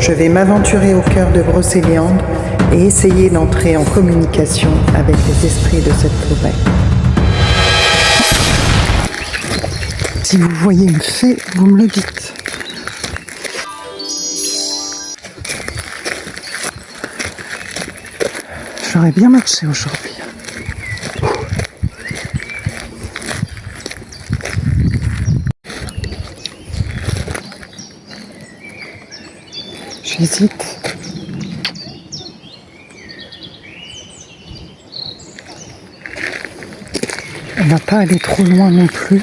Je vais m'aventurer au cœur de Brocéliande et essayer d'entrer en communication avec les esprits de cette forêt. Si vous voyez une fée, vous me le dites. J'aurais bien marché aujourd'hui. J'hésite. On ne va pas aller trop loin non plus.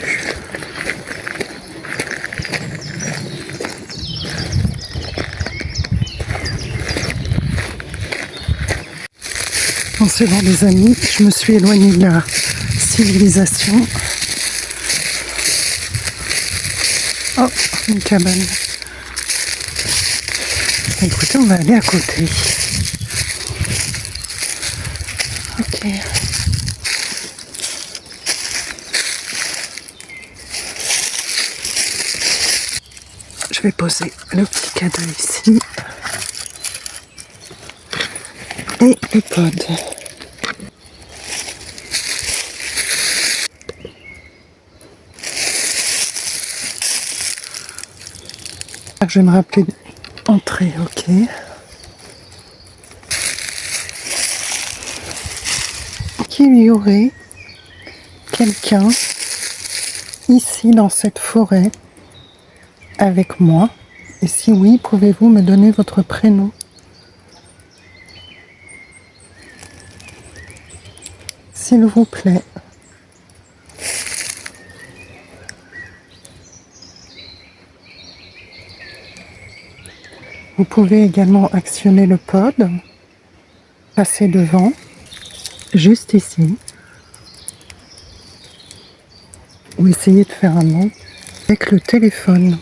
En se voir des amis, je me suis éloignée de la civilisation. Oh, une cabane. Écoutez, on va aller à côté. Ok. Je vais poser le petit cadeau ici. Et le pod. Je vais me rappeler d'entrer, ok. Qu'il y aurait quelqu'un ici dans cette forêt avec moi? Et si oui, pouvez-vous me donner votre prénom? S'il vous plaît. Vous pouvez également actionner le pod, passer devant, juste ici, ou essayer de faire un nom avec le téléphone,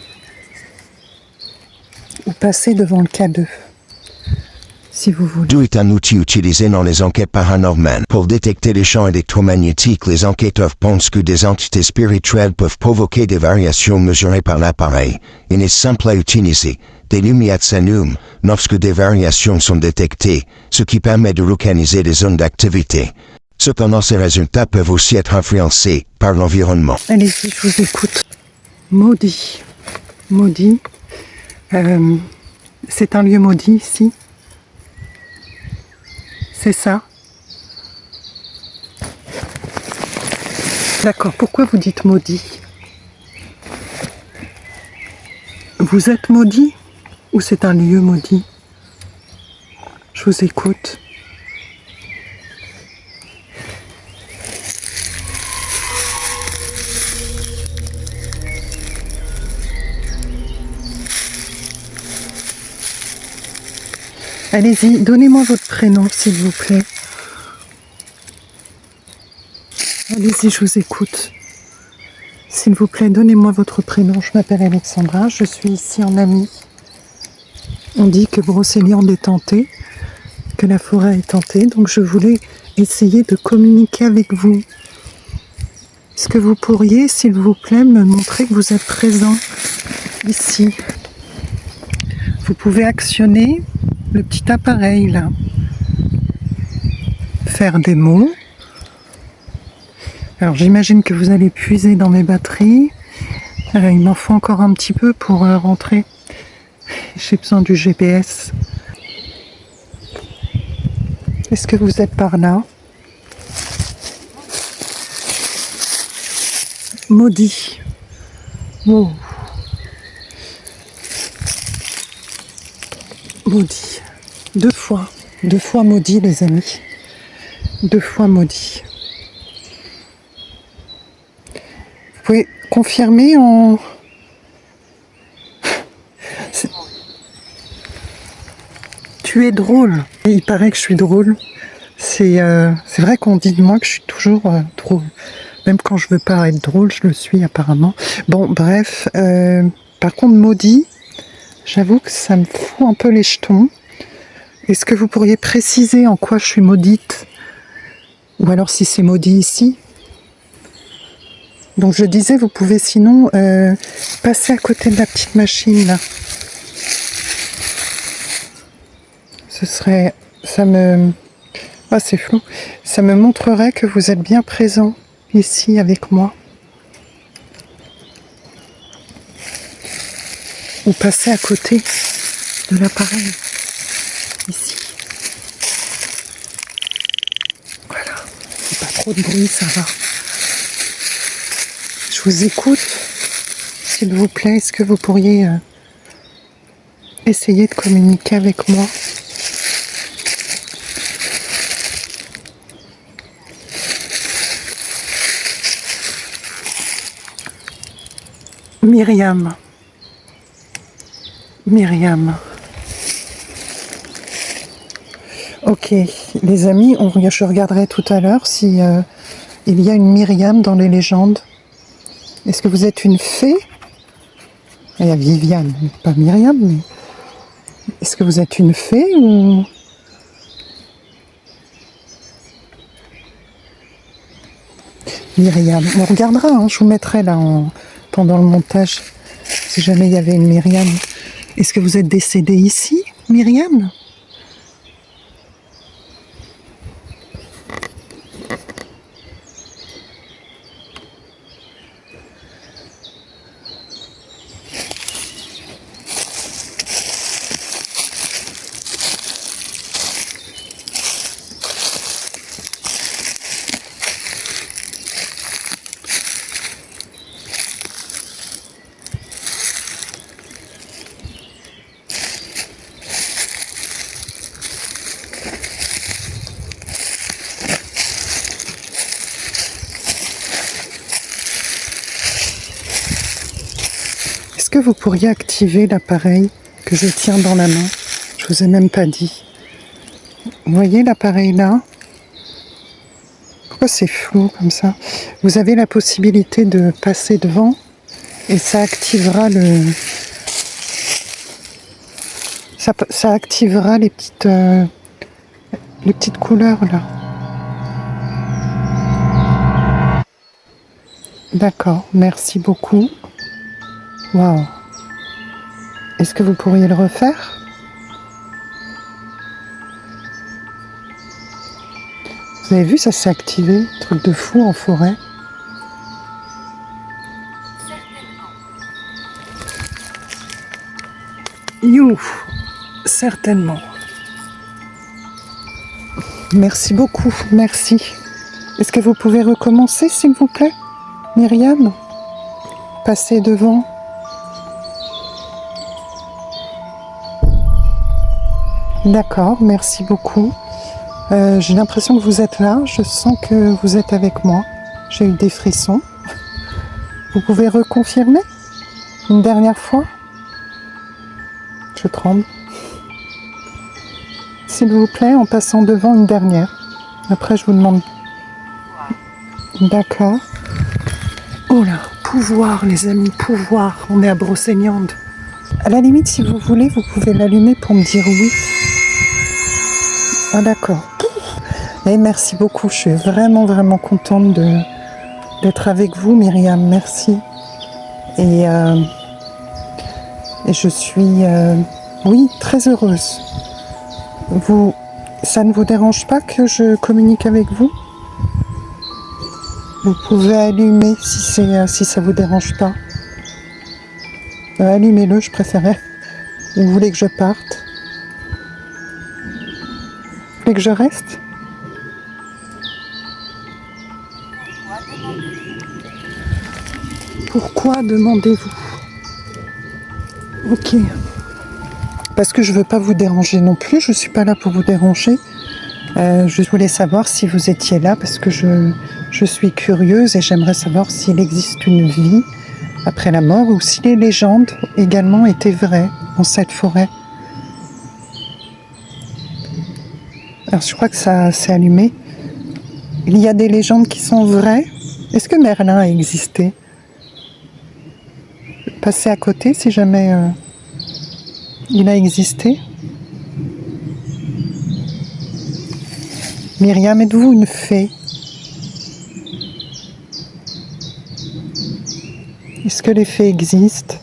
ou passer devant le K2, si vous voulez. D'où est un outil utilisé dans les enquêtes paranormales. Pour détecter les champs électromagnétiques, les enquêteurs pensent que des entités spirituelles peuvent provoquer des variations mesurées par l'appareil. Il est simple à utiliser. Des lumières s'allument lorsque des variations sont détectées, ce qui permet de localiser des zones d'activité. Cependant, ces résultats peuvent aussi être influencés par l'environnement. Allez-y, je vous écoute. Maudit. Maudit. C'est un lieu maudit ici. C'est ça? D'accord, pourquoi vous dites maudit? Vous êtes maudit? Ou c'est un lieu maudit? Je vous écoute. Allez-y, donnez-moi votre prénom, s'il vous plaît. Allez-y, je vous écoute. S'il vous plaît, donnez-moi votre prénom. Je m'appelle Alexandra, je suis ici en amie. On dit que Brocéliande est tentée, que la forêt est tentée, donc je voulais essayer de communiquer avec vous. Est-ce que vous pourriez, s'il vous plaît, me montrer que vous êtes présent ici? Vous pouvez actionner le petit appareil là. Faire des mots. Alors j'imagine que vous allez puiser dans mes batteries. Il m'en faut encore un petit peu pour rentrer. J'ai besoin du GPS. Est-ce que vous êtes par là? Maudit. Oh. Maudit. Deux fois maudit, les amis. 2 fois maudit. Vous pouvez confirmer en... Tu es drôle. Et il paraît que je suis drôle. C'est vrai qu'on dit de moi que je suis toujours drôle. Même quand je veux pas être drôle, je le suis apparemment. Bon, bref. Par contre, maudit, j'avoue que ça me fout un peu les jetons. Est-ce que vous pourriez préciser en quoi je suis maudite? Ou alors si c'est maudit ici? Donc je disais, vous pouvez sinon passer à côté de la petite machine là. ce serait... Ça me... Ah, c'est flou. Ça me montrerait que vous êtes bien présent ici avec moi. Ou passer à côté de l'appareil. Ici. Voilà. Pas trop de bruit, ça va. Je vous écoute. S'il vous plaît, est-ce que vous pourriez essayer de communiquer avec moi? Myriam. Myriam. Ok, les amis, je regarderai tout à l'heure si il y a une Myriam dans les légendes. Est-ce que vous êtes une fée? Il y a Viviane, pas Myriam, mais... Est-ce que vous êtes une fée ou... Myriam. On regardera, hein, je vous mettrai là pendant le montage, si jamais il y avait une Myriam. Est-ce que vous êtes décédée ici, Myriam? Est-ce que vous pourriez activer l'appareil que je tiens dans la main? Je vous ai même pas dit. Vous voyez l'appareil là? Pourquoi c'est flou comme ça? Vous avez la possibilité de passer devant et ça activera ça activera les petites couleurs là. D'accord, merci beaucoup. Waouh. Est-ce que vous pourriez le refaire? Vous avez vu, ça s'est activé, truc de fou en forêt. You, certainement. Merci beaucoup, merci. Est-ce que vous pouvez recommencer, s'il vous plaît, Myriam? Passez devant. D'accord, merci beaucoup. J'ai l'impression que vous êtes là, je sens que vous êtes avec moi. J'ai eu des frissons. Vous pouvez reconfirmer une dernière fois? Je tremble. S'il vous plaît, en passant devant une dernière. Après, je vous demande... D'accord. Oh là, pouvoir, les amis, pouvoir. On est à Brocéliande. À la limite, si vous voulez, vous pouvez l'allumer pour me dire oui. Ah d'accord. Et merci beaucoup. Je suis vraiment, vraiment contente d'être avec vous, Myriam. Merci. Et je suis, oui, très heureuse. Ça ne vous dérange pas que je communique avec vous? Vous pouvez allumer si ça vous dérange pas. Allumez-le, je préférais. Vous voulez que je parte? Vous voulez que je reste? Pourquoi demandez-vous? Ok. Parce que je ne veux pas vous déranger non plus, je ne suis pas là pour vous déranger. Je voulais savoir si vous étiez là parce que je suis curieuse et j'aimerais savoir s'il existe une vie après la mort ou si les légendes également étaient vraies dans cette forêt. Alors je crois que ça s'est allumé. Il y a des légendes qui sont vraies. Est-ce que Merlin a existé? Passez à côté si jamais il a existé. Myriam, êtes-vous une fée? Est-ce que les fées existent?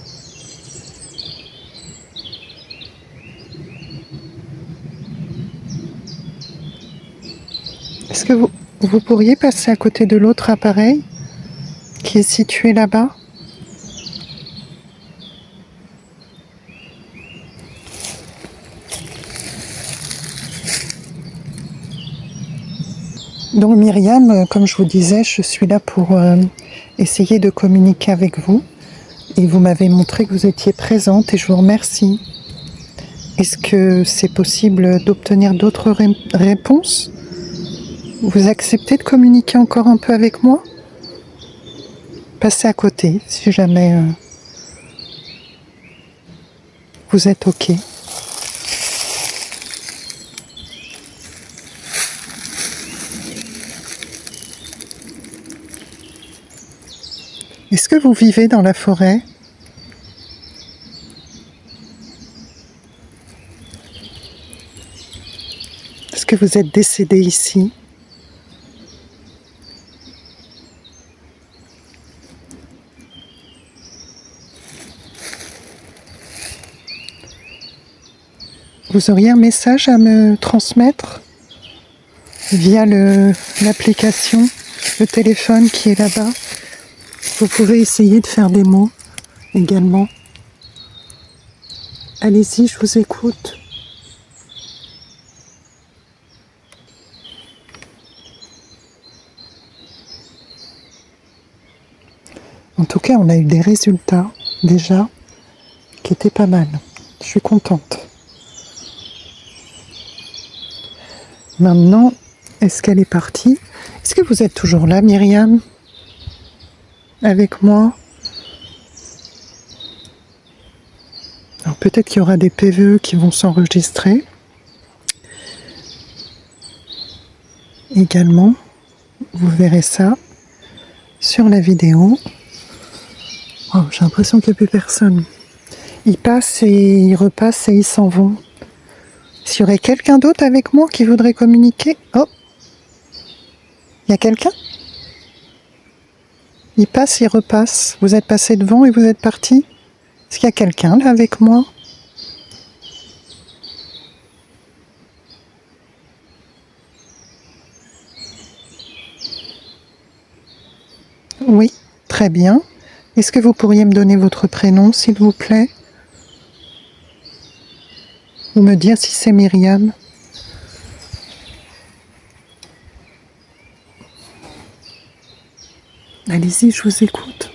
Est-ce que vous pourriez passer à côté de l'autre appareil qui est situé là-bas? Donc Myriam, comme je vous disais, je suis là pour essayer de communiquer avec vous. Et vous m'avez montré que vous étiez présente et je vous remercie. Est-ce que c'est possible d'obtenir d'autres réponses? Vous acceptez de communiquer encore un peu avec moi? Passez à côté si jamais vous êtes OK. Est-ce que vous vivez dans la forêt? Est-ce que vous êtes décédé ici? Vous auriez un message à me transmettre via l'application, le téléphone qui est là-bas? Vous pouvez essayer de faire des mots également. Allez-y, je vous écoute. En tout cas, on a eu des résultats déjà qui étaient pas mal. Je suis contente. Maintenant, est-ce qu'elle est partie? Est-ce que vous êtes toujours là, Myriam? Avec moi? Alors peut-être qu'il y aura des PVE qui vont s'enregistrer. Également, vous verrez ça sur la vidéo. Oh, j'ai l'impression qu'il n'y a plus personne. Ils passent et ils repassent et ils s'en vont. S'il y aurait quelqu'un d'autre avec moi qui voudrait communiquer... Oh! Il y a quelqu'un? Il passe, il repasse. Vous êtes passé devant et vous êtes parti? Est-ce qu'il y a quelqu'un là avec moi? Oui, très bien. Est-ce que vous pourriez me donner votre prénom, s'il vous plaît? Ou me dire si c'est Myriam? Allez-y, je vous écoute.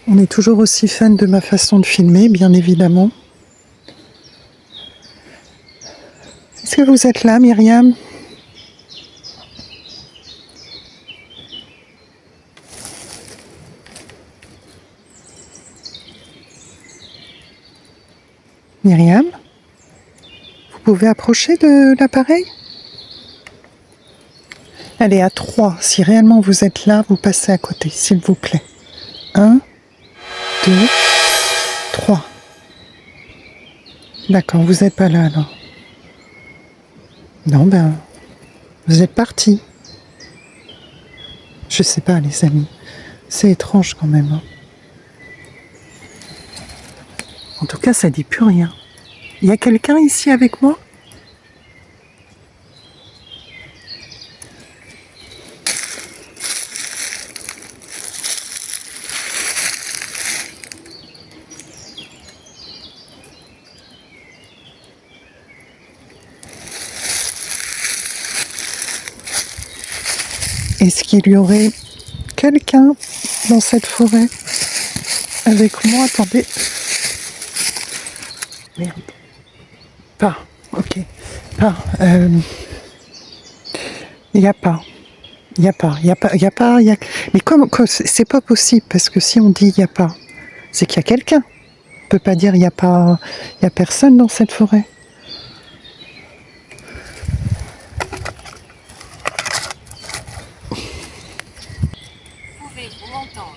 On est toujours aussi fan de ma façon de filmer, bien évidemment. Est-ce que vous êtes là, Myriam? Myriam? Vous pouvez approcher de l'appareil? Allez, à 3. Si réellement vous êtes là, vous passez à côté, s'il vous plaît. 1, 2, 3. D'accord, vous n'êtes pas là alors. Non, ben, vous êtes partis. Je sais pas, les amis. C'est étrange quand même. Hein. En tout cas, ça dit plus rien. Il y a quelqu'un ici avec moi? Est-ce qu'il y aurait quelqu'un dans cette forêt avec moi? Attendez. Merde. Pas. Ok. Pas. Il n'y a pas. Il n'y a pas. Il n'y a pas. Il n'y a pas. Il y a... Mais comme c'est pas possible parce que si on dit il n'y a pas, c'est qu'il y a quelqu'un. On peut pas dire il n'y a pas. Il n'y a personne dans cette forêt. Pouvez-vous m'entendre?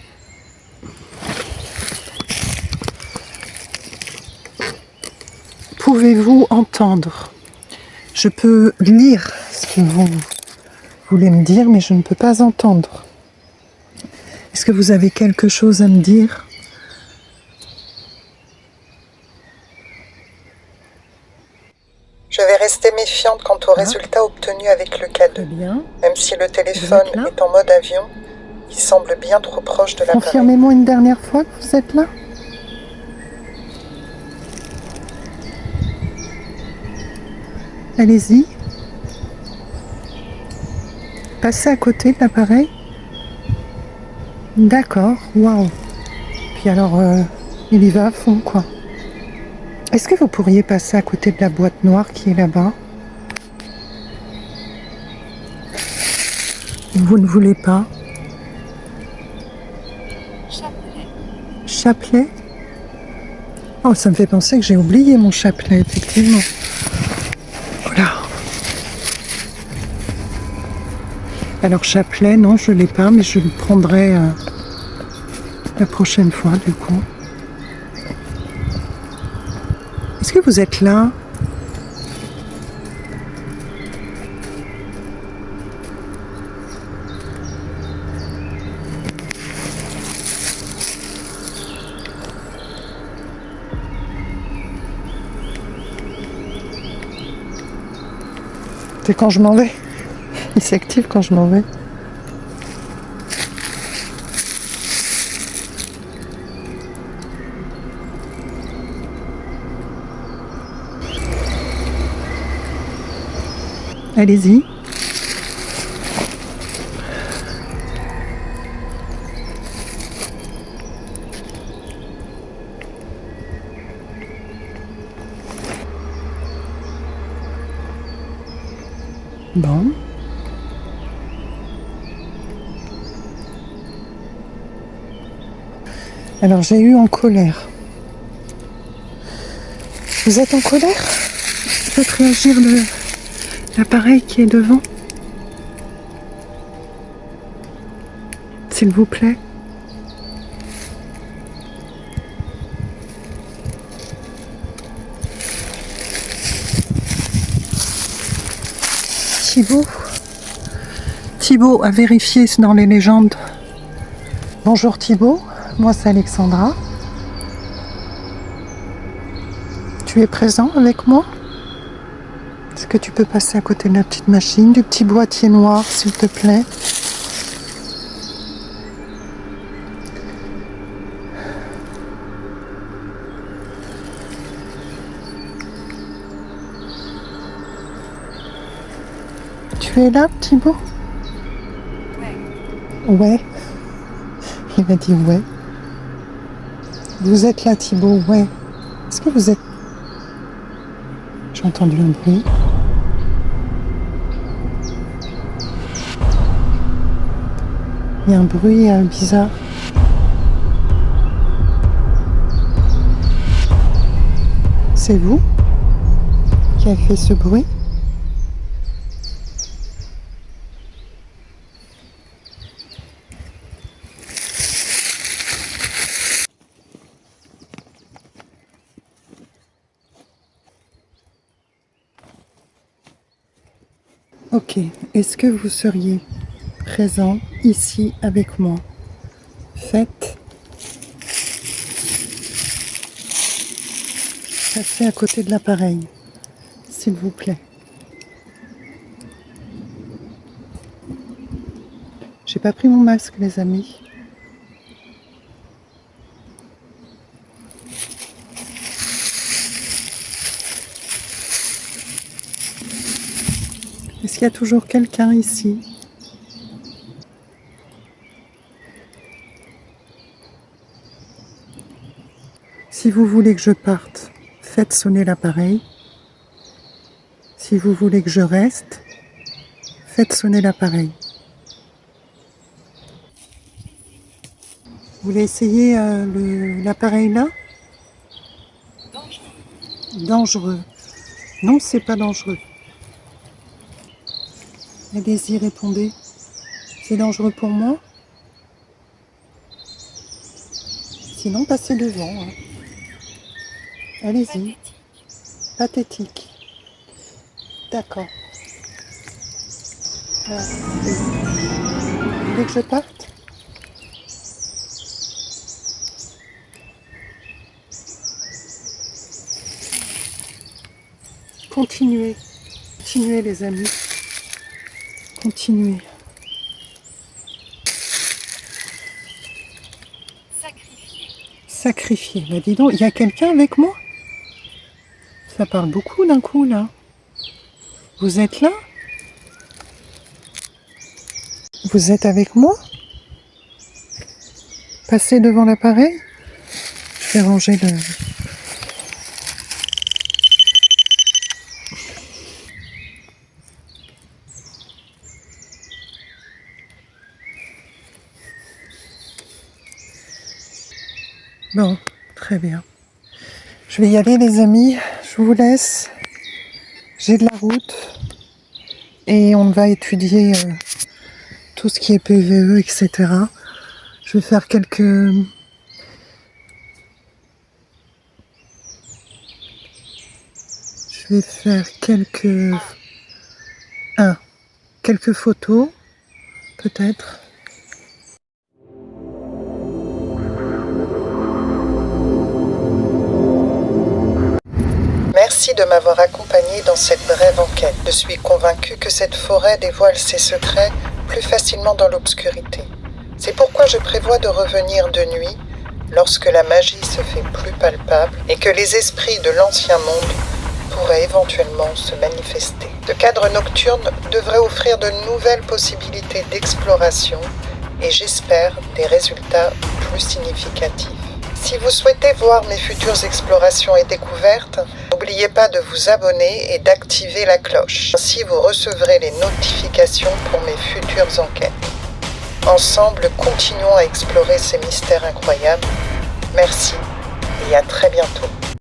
Pouvez-vous entendre? Je peux lire ce que vous voulez me dire, mais je ne peux pas entendre. Est-ce que vous avez quelque chose à me dire? Je vais rester méfiante quant aux résultats obtenus avec le Très K2. bien. Même si le téléphone Vous êtes là est en mode avion, il semble bien trop proche de l'appareil. Confirmez-moi une dernière fois que vous êtes là. Allez-y. Passez à côté de l'appareil. D'accord, waouh. Puis alors, il y va à fond, quoi. Est-ce que vous pourriez passer à côté de la boîte noire qui est là-bas? Vous ne voulez pas? Chapelet? Oh, ça me fait penser que j'ai oublié mon chapelet, effectivement. Voilà. Alors, chapelet, non, je ne l'ai pas, mais je le prendrai la prochaine fois, du coup. Est-ce que vous êtes là? C'est quand je m'en vais. Il s'active quand je m'en vais. Allez-y. Bon. Alors j'ai eu en colère. Vous êtes en colère? Faites réagir l'appareil qui est devant. S'il vous plaît. Thibaut a vérifié dans les légendes. Bonjour Thibaut, moi c'est Alexandra. Tu es présent avec moi? Est-ce que tu peux passer à côté de la petite machine, du petit boîtier noir, s'il te plaît? Tu es là, Thibaut? Ouais. Il m'a dit ouais. Vous êtes là, Thibaut, ouais. Est-ce que vous êtes... J'ai entendu un bruit. Il y a un bruit bizarre. C'est vous qui avez fait ce bruit? Ok, est-ce que vous seriez présent ici avec moi? Faites. Passez à côté de l'appareil, s'il vous plaît. J'ai pas pris mon masque, les amis. Est-ce qu'il y a toujours quelqu'un ici? Si vous voulez que je parte, faites sonner l'appareil. Si vous voulez que je reste, faites sonner l'appareil. Vous voulez essayer l'appareil là? Dangereux. Non, c'est pas dangereux. Allez-y, répondez. C'est dangereux pour moi? Sinon, passez devant. Hein. Allez-y. Pathétique. D'accord. Vous voulez que je parte? continuez. Continuez les amis. Continuez. Sacrifié. Bah dis donc, il y a quelqu'un avec moi? Ça parle beaucoup d'un coup là. Vous êtes là? Vous êtes avec moi? Passez devant l'appareil. Je vais ranger le... Bon, très bien. Je vais y aller les amis, je vous laisse. J'ai de la route et on va étudier tout ce qui est PVE, etc. Je vais faire quelques... quelques photos, peut-être. Merci de m'avoir accompagné dans cette brève enquête. Je suis convaincue que cette forêt dévoile ses secrets plus facilement dans l'obscurité. C'est pourquoi je prévois de revenir de nuit, lorsque la magie se fait plus palpable et que les esprits de l'ancien monde pourraient éventuellement se manifester. Ce cadre nocturne devrait offrir de nouvelles possibilités d'exploration et j'espère des résultats plus significatifs. Si vous souhaitez voir mes futures explorations et découvertes, n'oubliez pas de vous abonner et d'activer la cloche. Ainsi, vous recevrez les notifications pour mes futures enquêtes. Ensemble, continuons à explorer ces mystères incroyables. Merci et à très bientôt.